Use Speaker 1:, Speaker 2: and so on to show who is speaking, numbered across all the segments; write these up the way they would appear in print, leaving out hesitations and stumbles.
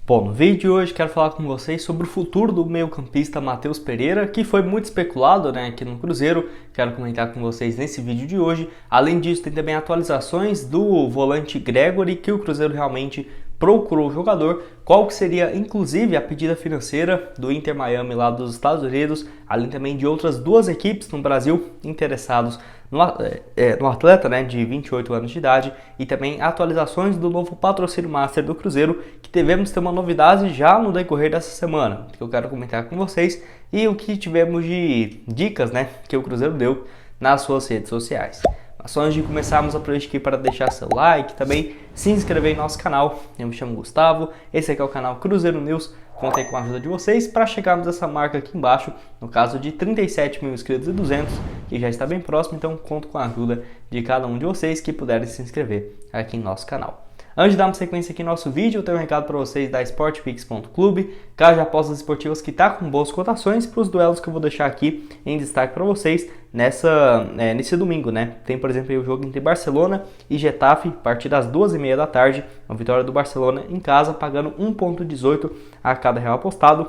Speaker 1: Bom, no vídeo de hoje quero falar com vocês sobre o futuro do meio-campista Matheus Pereira, que foi muito especulado, aqui no Cruzeiro. Quero comentar com vocês nesse vídeo de hoje. Além disso, tem também atualizações do volante Gregory, que o Cruzeiro realmente procurou o jogador, qual que seria inclusive a pedida financeira do Inter Miami lá dos Estados Unidos, além também de outras duas equipes no Brasil interessados no atleta, de 28 anos de idade, e também atualizações do novo patrocínio master do Cruzeiro, que devemos ter uma novidade já no decorrer dessa semana, que eu quero comentar com vocês, e o que tivemos de dicas, que o Cruzeiro deu nas suas redes sociais. Mas só antes de começarmos, aproveite aqui para deixar seu like, também se inscrever em nosso canal. Eu me chamo Gustavo, esse aqui é o canal Cruzeiro News. Contei com a ajuda de vocês para chegarmos a essa marca aqui embaixo, no caso de 37 mil inscritos e 200, que já está bem próximo, então conto com a ajuda de cada um de vocês que puderem se inscrever aqui em nosso canal. Antes de darmos sequência aqui no nosso vídeo, eu tenho um recado para vocês da SportPix.clube, casa de apostas esportivas que está com boas cotações para os duelos que eu vou deixar aqui em destaque para vocês nesse domingo, Tem, por exemplo, o jogo entre Barcelona e Getafe, a partir das 2h30 da tarde, uma vitória do Barcelona em casa, pagando 1,18 a cada real apostado.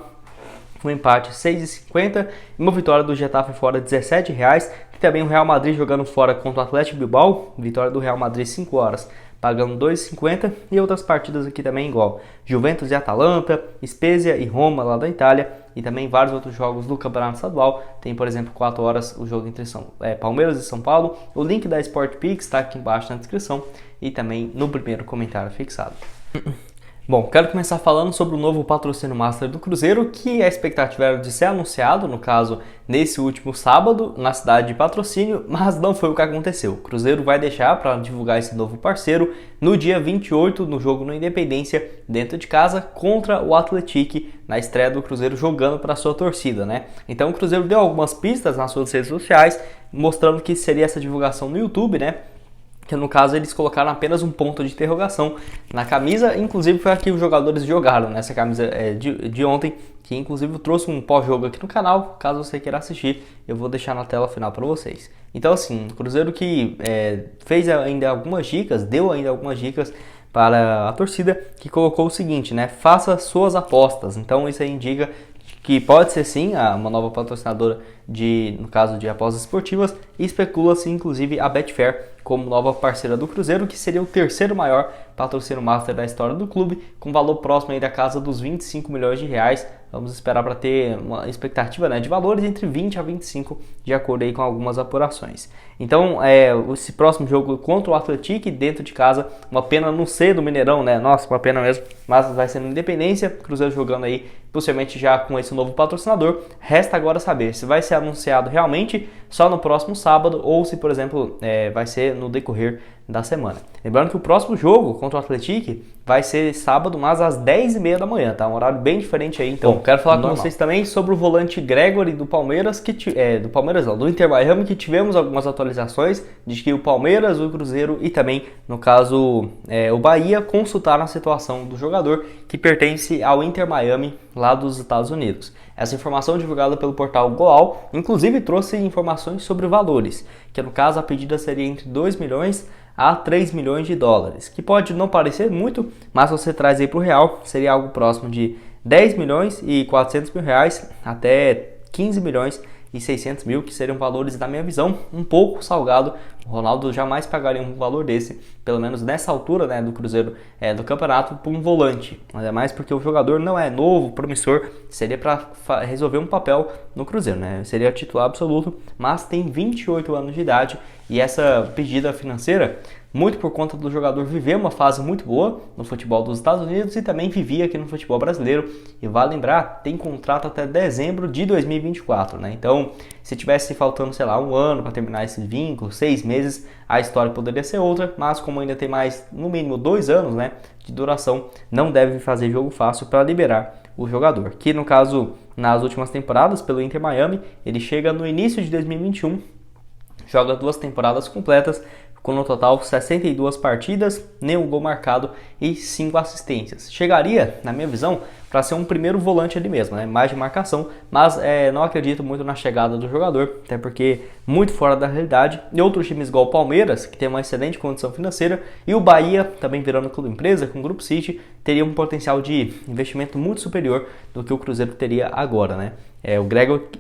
Speaker 1: Um empate 6,50 e uma vitória do Getafe fora R$17. E também o Real Madrid jogando fora contra o Atlético Bilbao, vitória do Real Madrid 5 horas, pagando 2,50, e outras partidas aqui também igual. Juventus e Atalanta, Spezia e Roma lá da Itália, e também vários outros jogos do Campeonato Estadual. Tem, por exemplo, 4 horas o jogo entre Palmeiras e São Paulo. O link da SportPix está aqui embaixo na descrição e também no primeiro comentário fixado. Bom, quero começar falando sobre o novo patrocínio master do Cruzeiro, que a expectativa era de ser anunciado, no caso, nesse último sábado, na cidade de Patrocínio, mas não foi o que aconteceu. O Cruzeiro vai deixar para divulgar esse novo parceiro no dia 28, no jogo no Independência, dentro de casa, contra o Atlético, na estreia do Cruzeiro jogando para a sua torcida, Então o Cruzeiro deu algumas pistas nas suas redes sociais, mostrando que seria essa divulgação no YouTube, que no caso eles colocaram apenas um ponto de interrogação na camisa, inclusive foi a que os jogadores jogaram, essa camisa de ontem, que inclusive eu trouxe um pós-jogo aqui no canal, caso você queira assistir, eu vou deixar na tela final para vocês. Então assim, o Cruzeiro que fez ainda algumas dicas, deu ainda algumas dicas para a torcida, que colocou o seguinte, faça suas apostas. Então isso aí indica que pode ser sim uma nova patrocinadora no caso de apostas esportivas, e especula-se inclusive a Betfair como nova parceira do Cruzeiro, que seria o terceiro maior patrocínio master da história do clube, com valor próximo aí da casa dos R$25 milhões. Vamos esperar para ter uma expectativa de valores entre 20 a 25, de acordo aí com algumas apurações. Então, esse próximo jogo contra o Atlético, dentro de casa, uma pena não ser do Mineirão, Nossa, uma pena mesmo, mas vai ser no Independência, Cruzeiro jogando aí, possivelmente já com esse novo patrocinador. Resta agora saber se vai ser anunciado realmente só no próximo sábado, ou se, por exemplo, vai ser no decorrer da semana. Lembrando que o próximo jogo contra o Atlético vai ser sábado, mas às 10h30 da manhã, Um horário bem diferente aí. Então, quero falar com vocês também sobre o volante Gregory do Palmeiras, do Inter Miami, que tivemos algumas atualizações de que o Palmeiras, o Cruzeiro e também, no caso, o Bahia consultaram a situação do jogador, que pertence ao Inter Miami lá dos Estados Unidos. Essa informação divulgada pelo portal Goal, inclusive trouxe informações sobre valores, que no caso a pedida seria entre 2 milhões a 3 milhões de dólares, que pode não parecer muito, mas você traz aí para o real, seria algo próximo de 10 milhões e 400 mil reais até 15 milhões e 600 mil, que seriam valores, na minha visão, um pouco salgado. O Ronaldo jamais pagaria um valor desse, pelo menos nessa altura do Cruzeiro do campeonato, por um volante. Ainda mais porque o jogador não é novo, promissor, seria para resolver um papel no Cruzeiro, Seria titular absoluto, mas tem 28 anos de idade, e essa pedida financeira, muito por conta do jogador viver uma fase muito boa no futebol dos Estados Unidos e também vivia aqui no futebol brasileiro. E vale lembrar, tem contrato até dezembro de 2024, Então, se tivesse faltando, um ano para terminar esse vínculo, 6 meses, a história poderia ser outra, mas como ainda tem mais, no mínimo, 2 anos, de duração, não deve fazer jogo fácil para liberar o jogador. Que, no caso, nas últimas temporadas, pelo Inter Miami, ele chega no início de 2021, joga 2 temporadas completas, com no total 62 partidas, nenhum gol marcado e 5 assistências. Chegaria, na minha visão, para ser um primeiro volante ali mesmo, mais de marcação, mas não acredito muito na chegada do jogador, até porque muito fora da realidade. E outros times igual o Palmeiras, que tem uma excelente condição financeira, e o Bahia, também virando clube empresa, com o Grupo City, teria um potencial de investimento muito superior do que o Cruzeiro teria agora, né?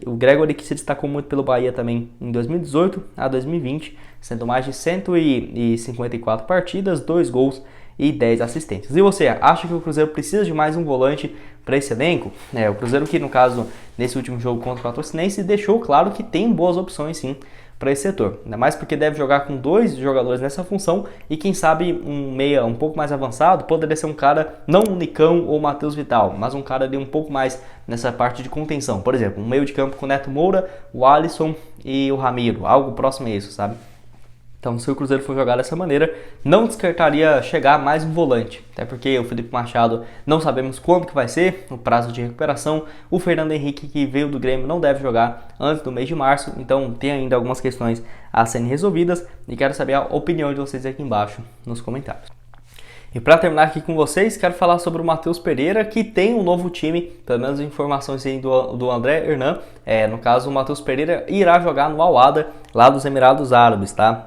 Speaker 1: O Gregory que se destacou muito pelo Bahia também em 2018 a 2020, sendo mais de 154 partidas, 2 gols e 10 assistências. E você, acha que o Cruzeiro precisa de mais um volante para esse elenco? O Cruzeiro que, no caso, nesse último jogo contra o Patrocinense, deixou claro que tem boas opções sim para esse setor. Ainda mais porque deve jogar com 2 jogadores nessa função e quem sabe um meia um pouco mais avançado poderia ser um cara, não o Nicão ou o Matheus Vital, mas um cara ali um pouco mais nessa parte de contenção. Por exemplo, um meio de campo com o Neto Moura, o Alisson e o Ramiro, algo próximo a isso, sabe? Então, se o Cruzeiro for jogar dessa maneira, não descartaria chegar mais um volante. Até porque o Felipe Machado não sabemos quando que vai ser, o prazo de recuperação. O Fernando Henrique, que veio do Grêmio, não deve jogar antes do mês de março. Então, tem ainda algumas questões a serem resolvidas. E quero saber a opinião de vocês aqui embaixo nos comentários. E para terminar aqui com vocês, quero falar sobre o Matheus Pereira, que tem um novo time, pelo menos informações aí do André Hernan. No caso, o Matheus Pereira irá jogar no Al-Ahly, lá dos Emirados Árabes, tá?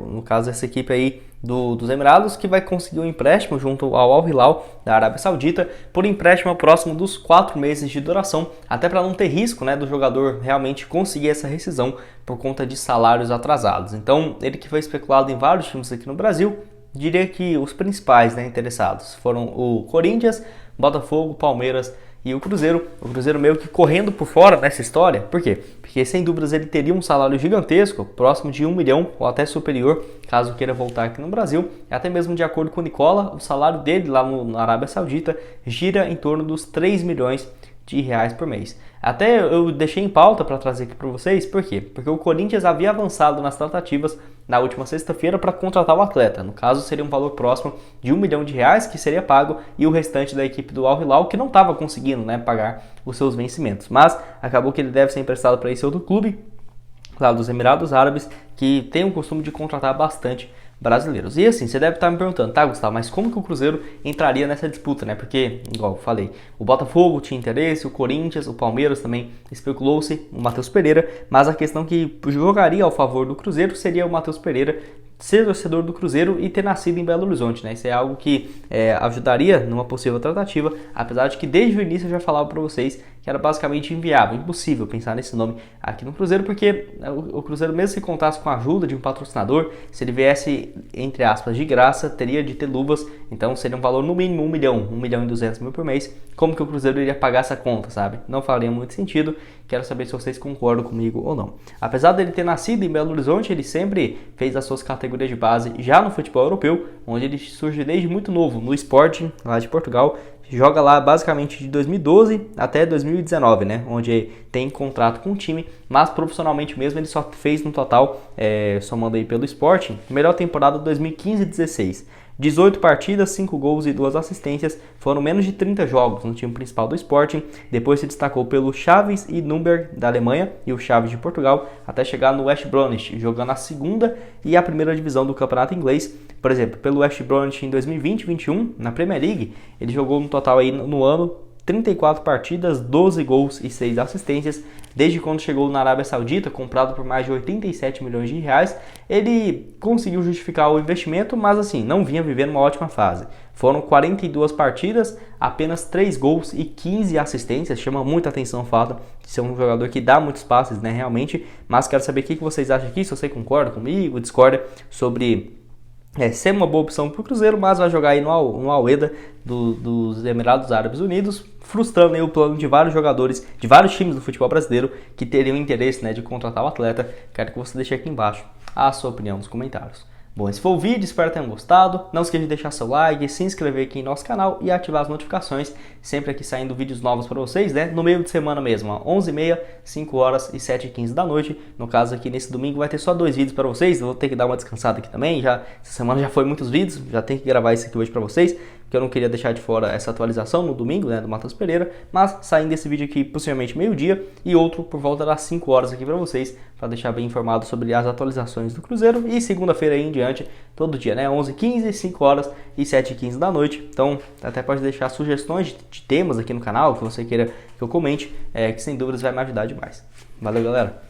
Speaker 1: No caso, essa equipe aí dos Emirados, que vai conseguir um empréstimo junto ao Al-Hilal da Arábia Saudita, por empréstimo próximo dos 4 meses de duração, até para não ter risco, né, do jogador realmente conseguir essa rescisão por conta de salários atrasados. Então, ele que foi especulado em vários times aqui no Brasil, diria que os principais, né, interessados foram o Corinthians, Botafogo, Palmeiras e o Cruzeiro. O Cruzeiro meio que correndo por fora nessa história. Por quê? Porque sem dúvidas ele teria um salário gigantesco, próximo de 1 milhão ou até superior, caso queira voltar aqui no Brasil. Até mesmo de acordo com o Nicola, o salário dele lá na Arábia Saudita gira em torno dos 3 milhões de reais por mês. Até eu deixei em pauta para trazer aqui para vocês, por quê? Porque o Corinthians havia avançado nas tratativas na última sexta-feira para contratar o atleta. No caso, seria um valor próximo de 1 milhão de reais que seria pago e o restante da equipe do Al-Hilal que não estava conseguindo, né, pagar os seus vencimentos. Mas acabou que ele deve ser emprestado para esse outro clube, lá dos Emirados Árabes, que tem o costume de contratar bastante brasileiros. E assim, você deve estar me perguntando, tá, Gustavo, mas como que o Cruzeiro entraria nessa disputa, né? Porque, igual eu falei, o Botafogo tinha interesse, o Corinthians, o Palmeiras também especulou-se, o Matheus Pereira, mas a questão que jogaria ao favor do Cruzeiro seria o Matheus Pereira ser torcedor do Cruzeiro e ter nascido em Belo Horizonte, né? Isso é algo que ajudaria numa possível tratativa, apesar de que desde o início eu já falava para vocês que era basicamente inviável, impossível pensar nesse nome aqui no Cruzeiro, porque o Cruzeiro, mesmo se contasse com a ajuda de um patrocinador, se ele viesse, entre aspas, de graça, teria de ter luvas, então seria um valor no mínimo 1 milhão e 200 mil por mês. Como que o Cruzeiro iria pagar essa conta, sabe? Não faria muito sentido, quero saber se vocês concordam comigo ou não. Apesar dele ter nascido em Belo Horizonte, ele sempre fez as suas categorias de base já no futebol europeu, onde ele surge desde muito novo, no Sporting, lá de Portugal, joga lá basicamente de 2012 até 2019, né? Onde tem contrato com o time, mas profissionalmente mesmo ele só fez no total, somando aí pelo Sporting, melhor temporada 2015-16. 18 partidas, 5 gols e 2 assistências, foram menos de 30 jogos no time principal do Sporting, depois se destacou pelo Chaves e Nürnberg da Alemanha e o Chaves de Portugal, até chegar no West Bromwich, jogando a segunda e a primeira divisão do campeonato inglês. Por exemplo, pelo West Bromwich em 2020-21, na Premier League, ele jogou no total aí no ano 34 partidas, 12 gols e 6 assistências. Desde quando chegou na Arábia Saudita, comprado por mais de 87 milhões de reais, ele conseguiu justificar o investimento, mas assim, não vinha vivendo uma ótima fase. Foram 42 partidas, apenas 3 gols e 15 assistências. Chama muita atenção o fato de ser um jogador que dá muitos passes, né, realmente. Mas quero saber o que vocês acham aqui, se você concorda comigo, discorda sobre ser uma boa opção para o Cruzeiro, mas vai jogar aí no Al-Ahly dos Emirados Árabes Unidos, frustrando aí o plano de vários jogadores, de vários times do futebol brasileiro que teriam interesse, né, de contratar o atleta. Quero que você deixe aqui embaixo a sua opinião nos comentários. Bom, esse foi o vídeo, espero que tenham gostado. Não esqueça de deixar seu like, se inscrever aqui em nosso canal e ativar as notificações, sempre aqui saindo vídeos novos para vocês, né? No meio de semana mesmo, 11h30, 5 horas e 7h15 da noite. No caso aqui, nesse domingo, vai ter só 2 vídeos para vocês. Eu vou ter que dar uma descansada aqui também, essa semana já foi muitos vídeos, já tenho que gravar isso aqui hoje para vocês, porque eu não queria deixar de fora essa atualização no domingo, né, do Matheus Pereira, mas saindo esse vídeo aqui possivelmente meio-dia e outro por volta das 5 horas aqui para vocês, para deixar bem informado sobre as atualizações do Cruzeiro. E segunda-feira aí em diante, todo dia, né, 11h15, 5 horas e 7h15 da noite. Então, até pode deixar sugestões de temas aqui no canal, que você queira que eu comente, que sem dúvidas vai me ajudar demais. Valeu, galera!